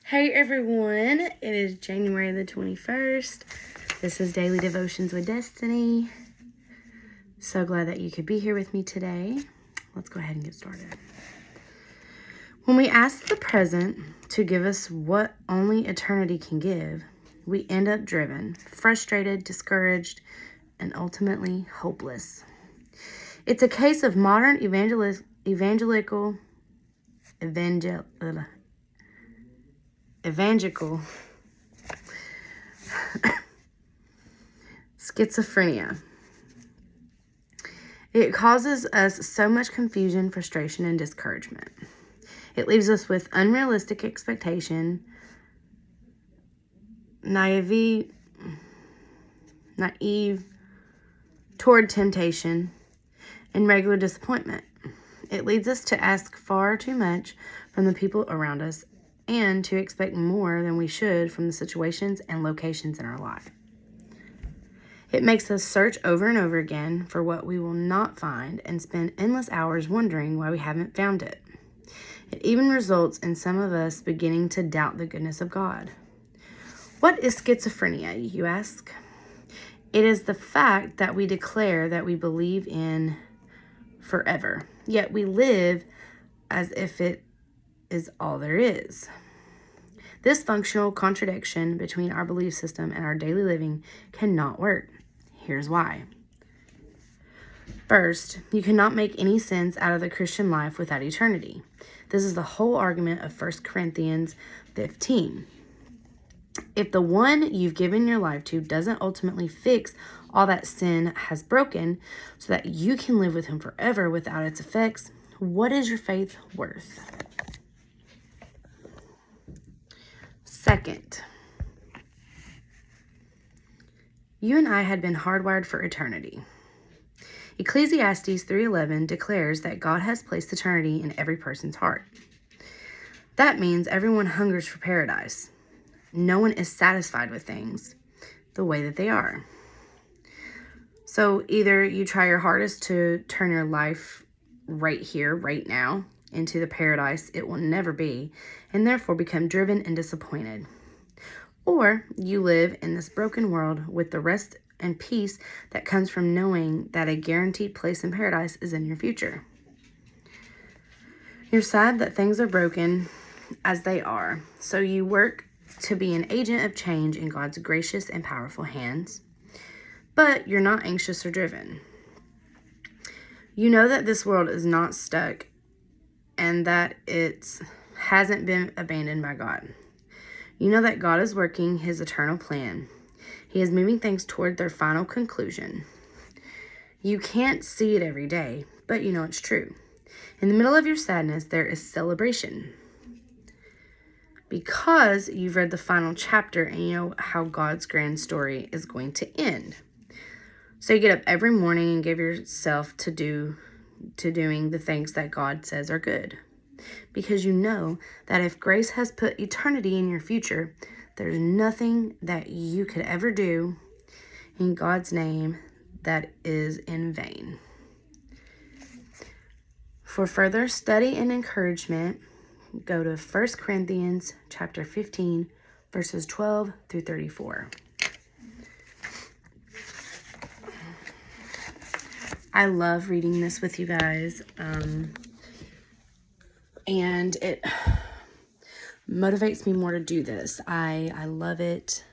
Hey everyone, it is January the 21st. This is Daily Devotions with Destiny. So glad that you could be here with me today. Let's go ahead and get started. When we ask the present to give us what only eternity can give, we end up driven, frustrated, discouraged, and ultimately hopeless. It's a case of modern evangelical schizophrenia. It causes us so much confusion, frustration, and discouragement. It leaves us with unrealistic expectation, naive toward temptation, and regular disappointment. It leads us to ask far too much from the people around us and to expect more than we should from the situations and locations in our life. It makes us search over and over again for what we will not find and spend endless hours wondering why we haven't found it. It even results in some of us beginning to doubt the goodness of God. What is schizophrenia, you ask? It is the fact that we declare that we believe in forever, yet we live as if it is all there is. This functional contradiction between our belief system and our daily living cannot work. Here's why. First, you cannot make any sense out of the Christian life without eternity. This is the whole argument of 1 Corinthians 15. If the one you've given your life to doesn't ultimately fix all that sin has broken so that you can live with him forever without its effects, what is your faith worth? Second, you and I had been hardwired for eternity. Ecclesiastes 3:11 declares that God has placed eternity in every person's heart. That means everyone hungers for paradise. No one is satisfied with things the way that they are. So either you try your hardest to turn your life right here, right now, into the paradise it will never be, and therefore become driven and disappointed. Or you live in this broken world with the rest and peace that comes from knowing that a guaranteed place in paradise is in your future. You're sad that things are broken as they are, so you work to be an agent of change in God's gracious and powerful hands, but you're not anxious or driven. You know that this world is not stuck and that it hasn't been abandoned by God. You know that God is working his eternal plan. He is moving things toward their final conclusion. You can't see it every day, but you know it's true. In the middle of your sadness, there is celebration because you've read the final chapter and you know how God's grand story is going to end. So you get up every morning and give yourself to doing the things that God says are good. Because you know that if grace has put eternity in your future, there's nothing that you could ever do in God's name that is in vain. For further study and encouragement, go to 1 Corinthians chapter 15, verses 12 through 34. I love reading this with you guys, and it motivates me more to do this. I love it,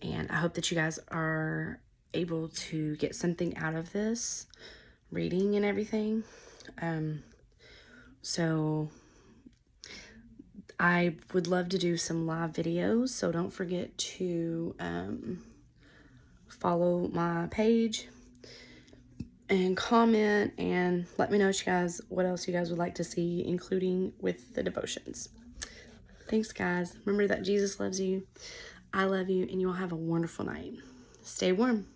and I hope that you guys are able to get something out of this reading and everything. So I would love to do some live videos, so don't forget to follow my page and comment and let me know what else you guys would like to see, including with the devotions. Thanks, guys. Remember that Jesus loves you, I love you, and you all have a wonderful night. Stay warm.